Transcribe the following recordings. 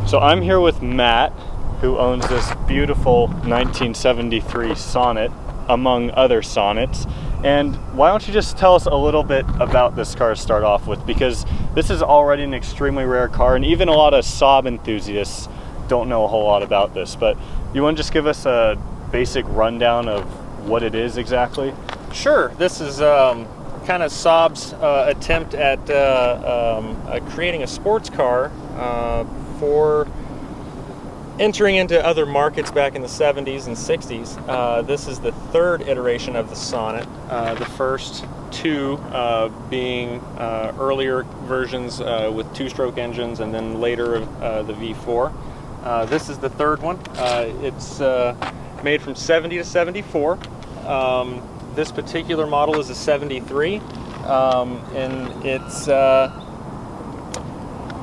So I'm here with Matt, who owns this beautiful 1973 Sonett, among other Sonnets. And why don't you just tell us a little bit about this car to start off with, because this is already an extremely rare car, and even a lot of Saab enthusiasts don't know a whole lot about this. But you want to just give us a basic rundown of what it is exactly? Sure. This is kind of Saab's attempt at creating a sports car for entering into other markets back in the 70s and 60s. This is the third iteration of the Sonett, the first two being earlier versions with two-stroke engines, and then later the V4. This is the third one. It's made from 70 to 74. This particular model is a 73, and it's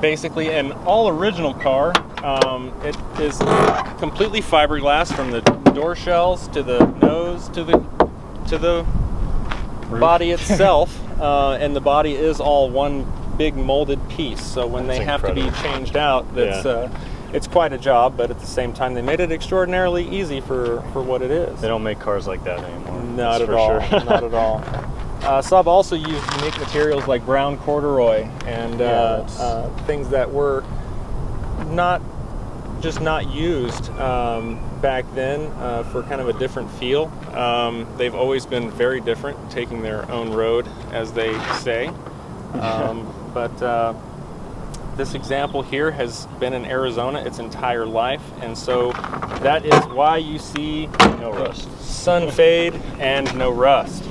basically an all-original car. It is completely fiberglass from the door shells to the nose to the body itself, and the body is all one big molded piece. So when they have to be changed out, it's quite a job. But at the same time, they made it extraordinarily easy for what it is. They don't make cars like that anymore. Not at all. Not at all. Saab also used unique materials like brown corduroy and things that were not used back then for kind of a different feel. They've always been very different, taking their own road, as they say. But this example here has been in Arizona its entire life, and so that is why you see no rust, sun fade, and no rust.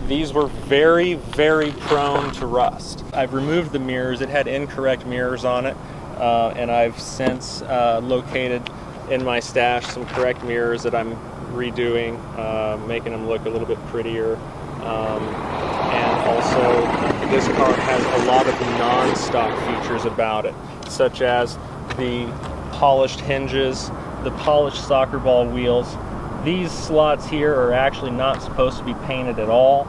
These were very, very prone to rust. I've removed the mirrors. It had incorrect mirrors on it. And I've since located in my stash some correct mirrors that I'm redoing, making them look a little bit prettier. And also, this car has a lot of non-stock features about it, such as the polished hinges, the polished soccer ball wheels. These slots here are actually not supposed to be painted at all.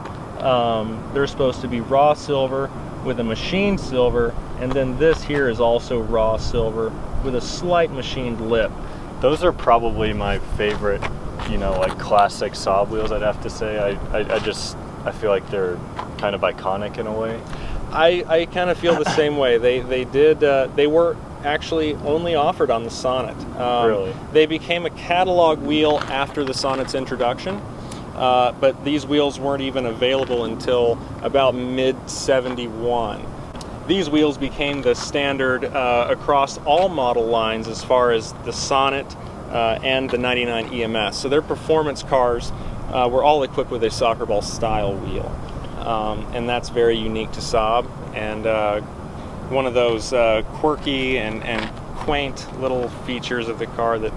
They're supposed to be raw silver with a machined silver, and then this here is also raw silver with a slight machined lip. Those are probably my favorite, like classic Saab wheels, I'd have to say. I feel like they're kind of iconic in a way. I kind of feel the same way. They were actually only offered on the Sonett. Really? They became a catalog wheel after the Sonnett's introduction. But these wheels weren't even available until about mid-71. These wheels became the standard across all model lines as far as the Sonett and the 99 EMS. So their performance cars were all equipped with a soccer ball style wheel. And that's very unique to Saab, and one of those quirky and quaint little features of the car that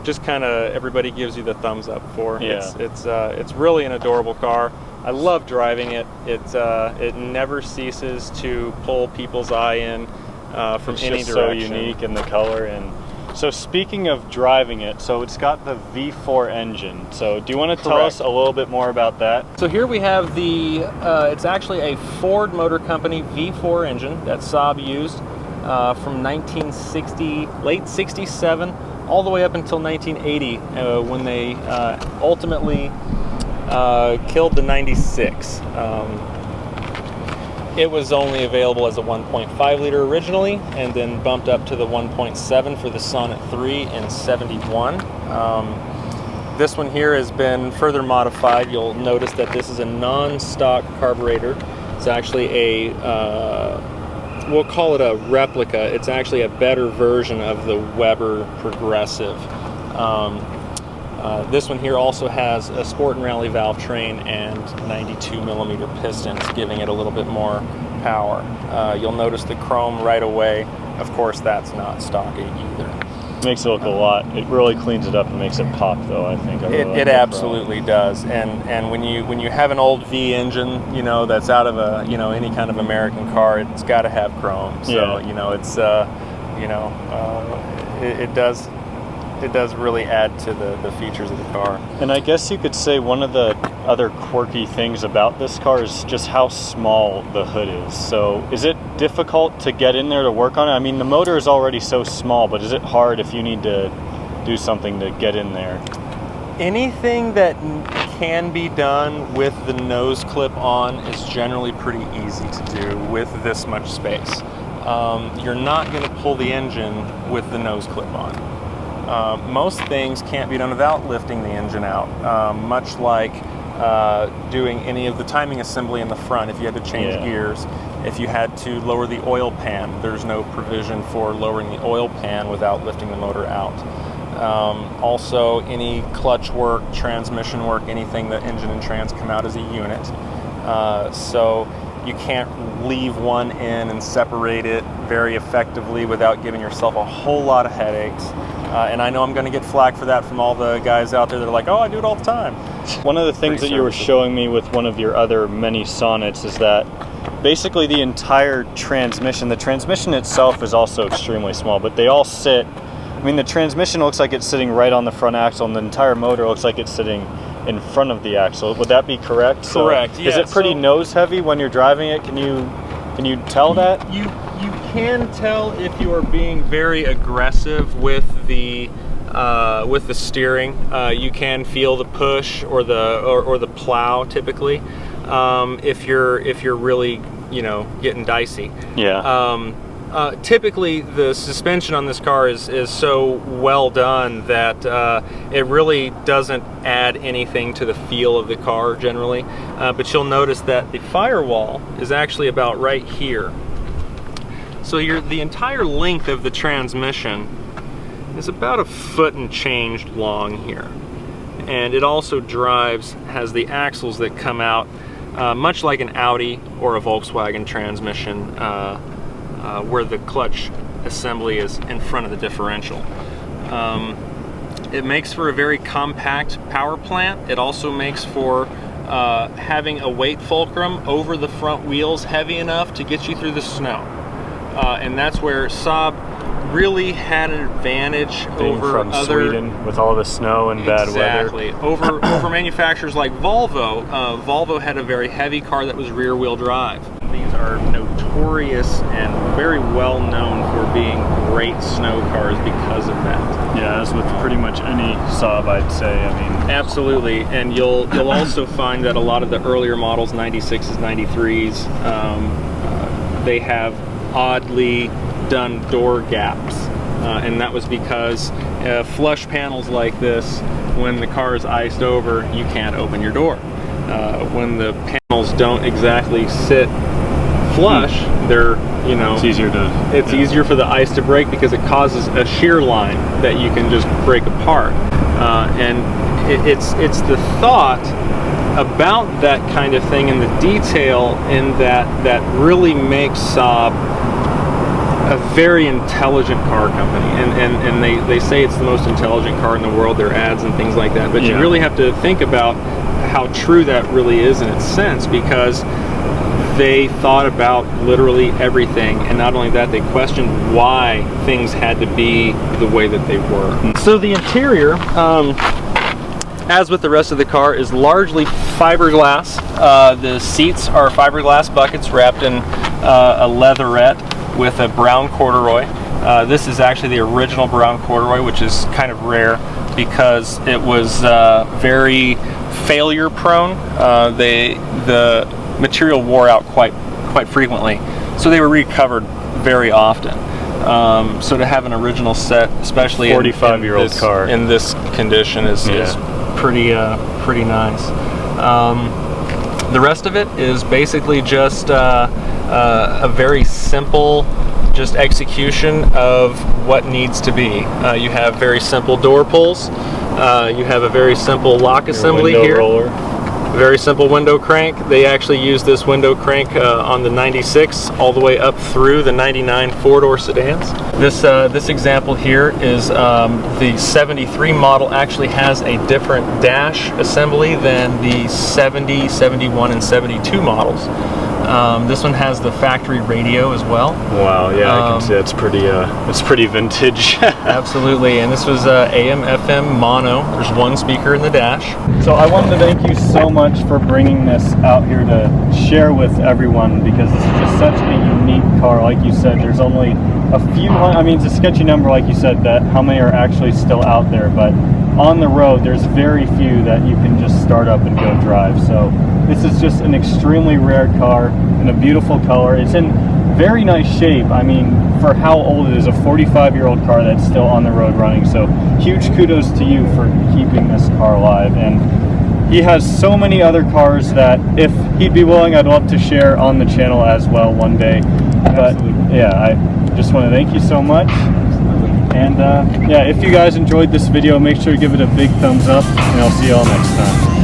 just kind of everybody gives you the thumbs up for. Yeah. It's really an adorable car. I love driving it. It never ceases to pull people's eye in from it's any just direction. So unique in the color. And so speaking of driving it, so it's got the V4 engine. So do you want to tell us a little bit more about that? So here we have the it's actually a Ford Motor Company V4 engine that Saab used from 1960, late 67, all the way up until 1980, when they ultimately killed the 96. It was only available as a 1.5 liter originally, and then bumped up to the 1.7 for the Sonett 3 in 71. This one here has been further modified. You'll notice that this is a non-stock carburetor. It's actually a we'll call it a replica. It's actually a better version of the Weber Progressive. This one here also has a sport and rally valve train and 92 millimeter pistons, giving it a little bit more power. You'll notice the chrome right away. Of course, that's not stock either. Makes it look a lot. It really cleans it up and makes it pop, though. I think it absolutely does. And when you have an old V engine, that's out of any kind of American car, it's got to have chrome. So it's it does really add to the features of the car. And I guess you could say one of the other quirky things about this car is just how small the hood is. So is it difficult to get in there to work on it? I mean, the motor is already so small, but is it hard if you need to do something to get in there? Anything that can be done with the nose clip on is generally pretty easy to do with this much space. You're not going to pull the engine with the nose clip on. Most things can't be done without lifting the engine out, much like doing any of the timing assembly in the front. If you had to change gears, if you had to lower the oil pan, there's no provision for lowering the oil pan without lifting the motor out. Also, any clutch work, transmission work, anything that engine and trans come out as a unit. So you can't leave one in and separate it very effectively without giving yourself a whole lot of headaches. And I know I'm going to get flack for that from all the guys out there that are like, oh, I do it all the time. One of the things that you were showing me with one of your other mini Sonnets is that basically the entire transmission, the transmission itself is also extremely small, but they all sit, I mean, the transmission looks like it's sitting right on the front axle, and the entire motor looks like it's sitting in front of the axle. Would that be correct? Correct, So, is it pretty nose heavy when you're driving it? Can you tell that? You can tell if you are being very aggressive with the steering. You can feel the push or the plow typically. If you're really, you know, getting dicey. Yeah. Typically, the suspension on this car is so well done that it really doesn't add anything to the feel of the car generally. But you'll notice that the firewall is actually about right here. So the entire length of the transmission is about 1 foot and change long here. And it also has the axles that come out much like an Audi or a Volkswagen transmission, where the clutch assembly is in front of the differential. It makes for a very compact power plant. It also makes for having a weight fulcrum over the front wheels heavy enough to get you through the snow. And that's where Saab really had an advantage over from other Sweden with all the snow and bad weather. Exactly. Over manufacturers like Volvo. Volvo had a very heavy car that was rear-wheel drive. These are notorious and very well known for being great snow cars because of that. Yeah, as with pretty much any Saab, I'd say. I mean, absolutely. And you'll also find that a lot of the earlier models, 96s, 93s, they have oddly done door gaps, and that was because flush panels like this, when the car is iced over, you can't open your door. When the panels don't exactly sit flush, they're, you know, it's easier for the ice to break because it causes a shear line that you can just break apart. And it's the thought about that kind of thing and the detail in that really makes Saab a very intelligent car company, and they say it's the most intelligent car in the world, their ads and things like that, but you really have to think about how true that really is in its sense, because they thought about literally everything, and not only that, they questioned why things had to be the way that they were. So the interior, as with the rest of the car, is largely fiberglass. The seats are fiberglass buckets wrapped in a leatherette with a brown corduroy. This is actually the original brown corduroy, which is kind of rare because it was very failure prone. The material wore out quite frequently, so they were recovered very often. So to have an original set, especially 45-year-old car in this condition, is pretty nice. The rest of it is basically just a very simple execution of what needs to be. You have very simple door pulls. You have a very simple lock assembly here. Roller. Very simple window crank. They actually use this window crank on the 96 all the way up through the 99 four-door sedans. This example here is the 73 model actually has a different dash assembly than the 70, 71, and 72 models. This one has the factory radio as well. Wow, yeah, I can see it's pretty vintage. Absolutely, and this was AM/FM FM mono. There's one speaker in the dash. So I wanted to thank you so much for bringing this out here to share with everyone, because this is just such a unique car. Like you said, there's only a few, I mean, it's a sketchy number, like you said, that how many are actually still out there, but on the road, there's very few that you can just start up and go drive. So this is just an extremely rare car in a beautiful color. It's in very nice shape. I mean, for how old it is, a 45-year-old car that's still on the road running. So huge kudos to you for keeping this car alive. And he has so many other cars that if he'd be willing, I'd love to share on the channel as well one day. But yeah, I just want to thank you so much. And yeah, if you guys enjoyed this video, make sure to give it a big thumbs up, and I'll see you all next time.